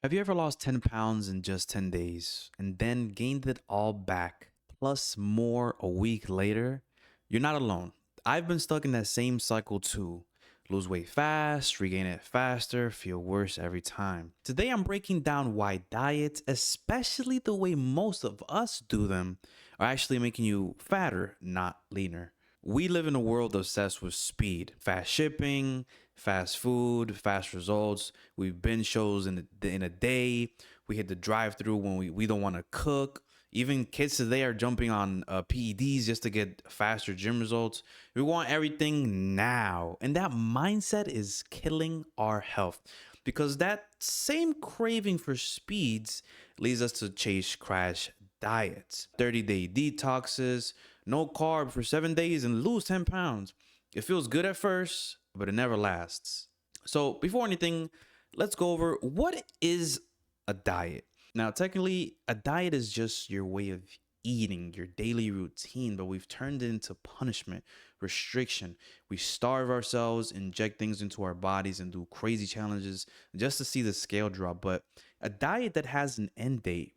Have you ever lost 10 pounds in just 10 days and then gained it all back, plus more a week later? You're not alone. I've been stuck in that same cycle too. Lose weight fast, regain it faster, feel worse every time. Today I'm breaking down why diets, especially the way most of us do them, are actually making you fatter, not leaner. We live in a world obsessed with speed, fast shipping, fast food, fast results. We binge shows in a day. We hit the drive through when we don't want to cook. Even kids today are jumping on PEDs just to get faster gym results. We want everything now. And that mindset is killing our health because that same craving for speeds leads us to chase crash diets, 30-day detoxes, no carb for 7 days and lose 10 pounds. It feels good at first, but it never lasts. So, before anything, let's go over what is a diet. Now, technically, a diet is just your way of eating, your daily routine, but we've turned it into punishment, restriction. We starve ourselves, inject things into our bodies, and do crazy challenges just to see the scale drop. But a diet that has an end date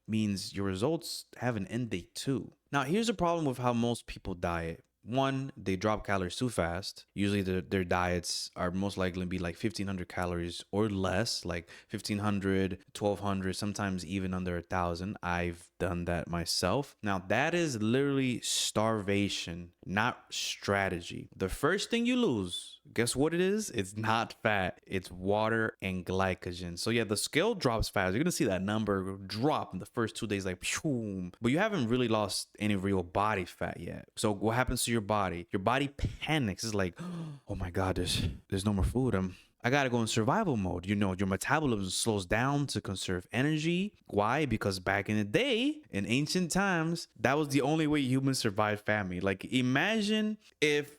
means your results have an end date too. Now, here's a problem with how most people diet. One, they drop calories too fast. Usually their diets are most likely to be like 1,500 calories or less, like 1,500, 1,200, sometimes even under 1,000. I've done that myself. Now, that is literally starvation, not strategy. The first thing you lose, guess what it is? It's not fat, it's water and glycogen. So yeah, the scale drops fast. You're gonna see that number drop in the first 2 days, like phew, but you haven't really lost any real body fat yet. So what happens to your body? Your body panics. It's like, oh my god, there's no more food. I gotta go in survival mode. You know, your metabolism slows down to conserve energy. Why? Because back in the day, in ancient times, that was the only way humans survived famine. Like, imagine if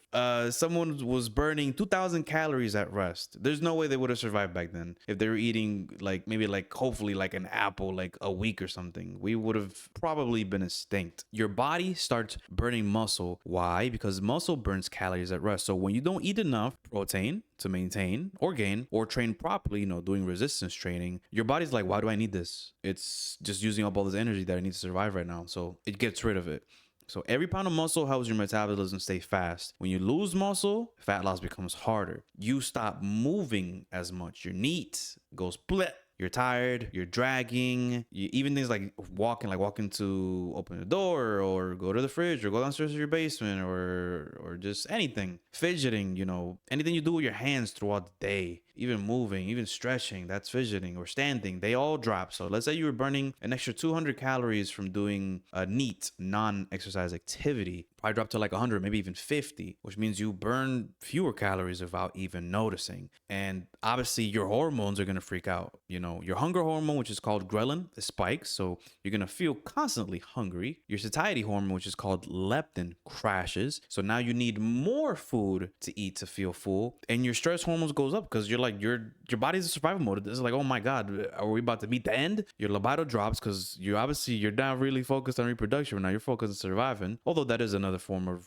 someone was burning 2,000 calories at rest. There's no way they would have survived back then. If they were eating, like, maybe, like, hopefully, like an apple, like a week or something, we would have probably been extinct. Your body starts burning muscle. Why? Because muscle burns calories at rest. So when you don't eat enough protein to maintain or gain or train properly, you know, doing resistance training, your body's like, why do I need this? It's just using up all this energy that I need to survive right now. So it gets rid of it. So every pound of muscle helps your metabolism stay fast. When you lose muscle, fat loss becomes harder. You stop moving as much. Your NEAT goes bleh. You're tired, you're dragging, even things like walking to open the door or go to the fridge or go downstairs to your basement or just anything. Fidgeting, you know, anything you do with your hands throughout the day, even moving, even stretching, that's fidgeting or standing, they all drop. So let's say you were burning an extra 200 calories from doing a NEAT, non-exercise activity. Probably drop to like 100, maybe even 50, which means you burn fewer calories without even noticing. And obviously your hormones are going to freak out. You know, your hunger hormone, which is called ghrelin, it spikes. So you're going to feel constantly hungry. Your satiety hormone, which is called leptin, crashes. So now you need more food to eat to feel full. And your stress hormones goes up because you're like, your body's in survival mode. It's like, oh my God, are we about to meet the end? Your libido drops because you're not really focused on reproduction. Now you're focused on surviving. Although that is another form of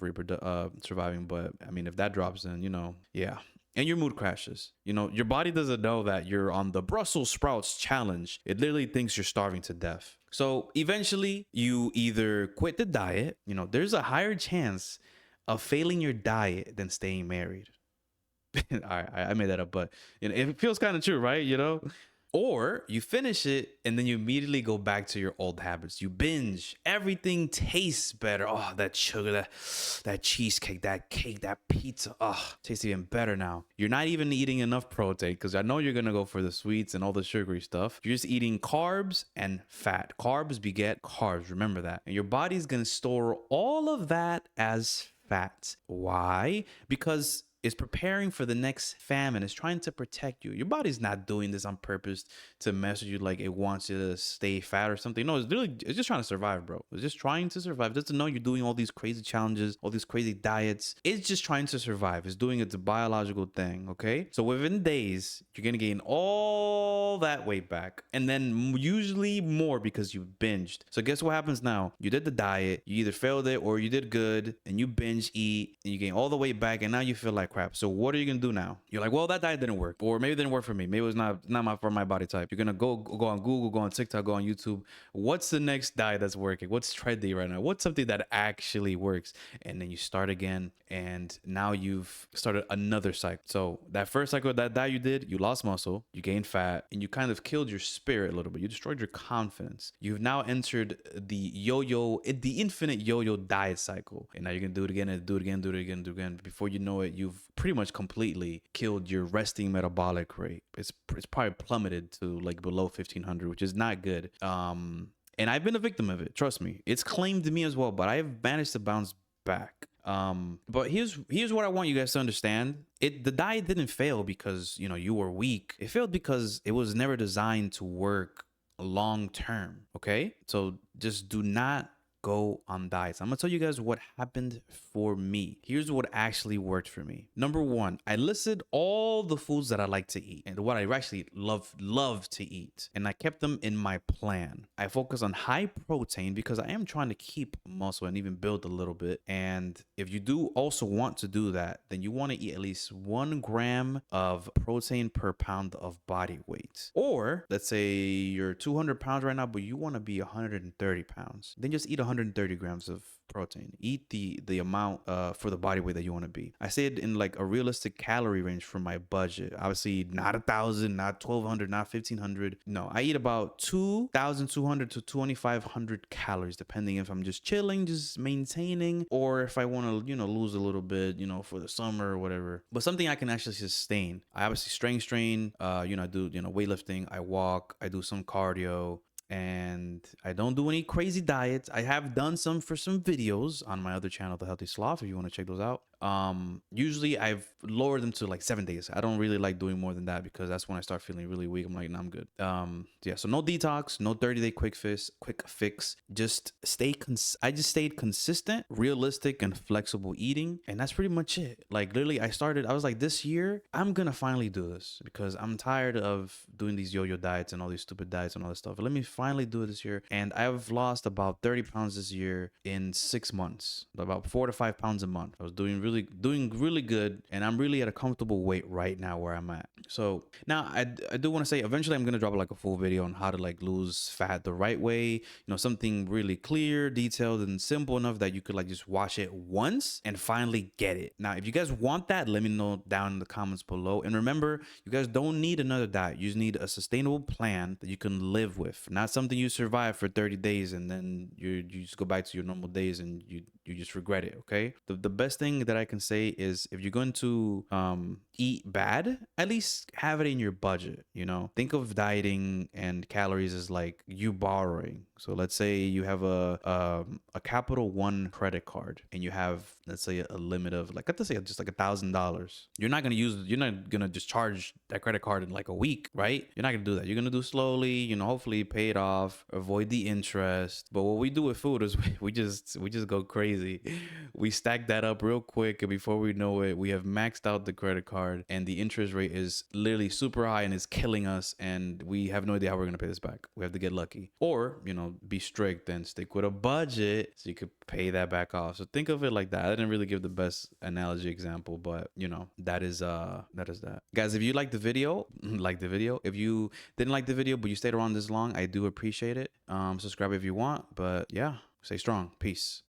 surviving. But I mean, if that drops, then, you know, yeah. And your mood crashes. You know, your body doesn't know that you're on the Brussels sprouts challenge. It literally thinks you're starving to death. So eventually you either quit the diet, you know, there's a higher chance of failing your diet than staying married. All right, I made that up, but you know, it feels kind of true, right? You know, or you finish it and then you immediately go back to your old habits. You binge. Everything tastes better. Oh, that sugar, that cheesecake, that cake, that pizza. Oh, tastes even better now. You're not even eating enough protein because I know you're going to go for the sweets and all the sugary stuff. You're just eating carbs and fat. Carbs beget carbs. Remember that. And your body's going to store all of that as fat. Why? Because is preparing for the next famine, is trying to protect you. Your body's not doing this on purpose to mess with you like it wants you to stay fat or something. No, it's just trying to survive, bro. It's just trying to survive. It doesn't know you're doing all these crazy challenges, all these crazy diets. It's just trying to survive. It's doing its biological thing, okay? So within days, you're gonna gain all that weight back and then usually more because you binged. So guess what happens now? You did the diet, you either failed it or you did good and you binge eat and you gain all the weight back and now you feel like, that crap. So what are you gonna do now? You're like, well, that diet didn't work, or maybe it didn't work for me. Maybe it was not my for my body type. You're gonna go on Google, go on TikTok, go on YouTube. What's the next diet that's working? What's trendy right now? What's something that actually works? And then you start again, and now you've started another cycle. So that first cycle, that diet you did, you lost muscle, you gained fat, and you kind of killed your spirit a little bit. You destroyed your confidence. You've now entered the infinite yo-yo diet cycle, and now you're gonna do it again and do it again, do it again, do it again. Before you know it, you've pretty much completely killed your resting metabolic rate. It's probably plummeted to like below 1500, which is not good. And I've been a victim of it. Trust me, it's claimed me as well, but I have managed to bounce back. But here's what I want you guys to understand. The diet didn't fail because you were weak. It failed because it was never designed to work long term. Okay, so just do not go on diets. I'm gonna tell you guys what happened for me. Here's what actually worked for me. Number one, I listed all the foods that I like to eat and what I actually love to eat, and I kept them in my plan. I focus on high protein because I am trying to keep muscle and even build a little bit. And if you do also want to do that, then you want to eat at least 1 gram of protein per pound of body weight. Or let's say you're 200 pounds right now, but you want to be 130 pounds, then just eat 130 grams of protein. Eat the amount for the body weight that you want to be. I say it in like a realistic calorie range for my budget. Obviously not 1,000, not 1,200, not 1,500. No, I eat about 2,200 to 2,500 calories, depending if I'm just chilling, just maintaining, or if I want to lose a little bit for the summer or whatever. But something I can actually sustain. I obviously strength train. I do weightlifting. I walk. I do some cardio. And I don't do any crazy diets. I have done some for some videos on my other channel, The Healthy Sloth, if you want to check those out. Usually I've lowered them to like 7 days. I don't really like doing more than that because that's when I start feeling really weak. I'm like, nah, I'm good. Yeah, so no detox, no 30-day quick fix. Just I just stayed consistent, realistic, and flexible eating, and that's pretty much it. Like literally, I was like, this year I'm gonna finally do this because I'm tired of doing these yo-yo diets and all these stupid diets and all this stuff. But let me finally do it this year, and I've lost about 30 pounds this year in 6 months, about 4 to 5 pounds a month. I was doing really good, and I'm really at a comfortable weight right now where I'm at. So now I do want to say eventually I'm gonna drop like a full video on how to like lose fat the right way, something really clear, detailed, and simple enough that you could like just watch it once and finally get it. Now if you guys want that, let me know down in the comments below. And remember, you guys don't need another diet. You just need a sustainable plan that you can live with, not something you survive for 30 days and then you just go back to your normal days and you just regret it. Okay, the best thing that I can say is if you're going to eat bad, at least have it in your budget. Think of dieting and calories as like you borrowing. So let's say you have a Capital One credit card and you have, let's say, a limit of like, let's say just like $1,000. You're not gonna just charge that credit card in like a week, right? You're not gonna do that. You're gonna do slowly, hopefully pay it off, avoid the interest. But what we do with food is we just go crazy. We stack that up real quick, and before we know it, we have maxed out the credit card and the interest rate is literally super high and it's killing us, and we have no idea how we're gonna pay this back. We have to get lucky, or be strict and stick with a budget so you could pay that back off. So think of it like that. I didn't really give the best analogy example, but that is that. Guys, if you like the video, like the video. If you didn't like the video but you stayed around this long, I do appreciate it. Subscribe if you want. But yeah, stay strong. Peace.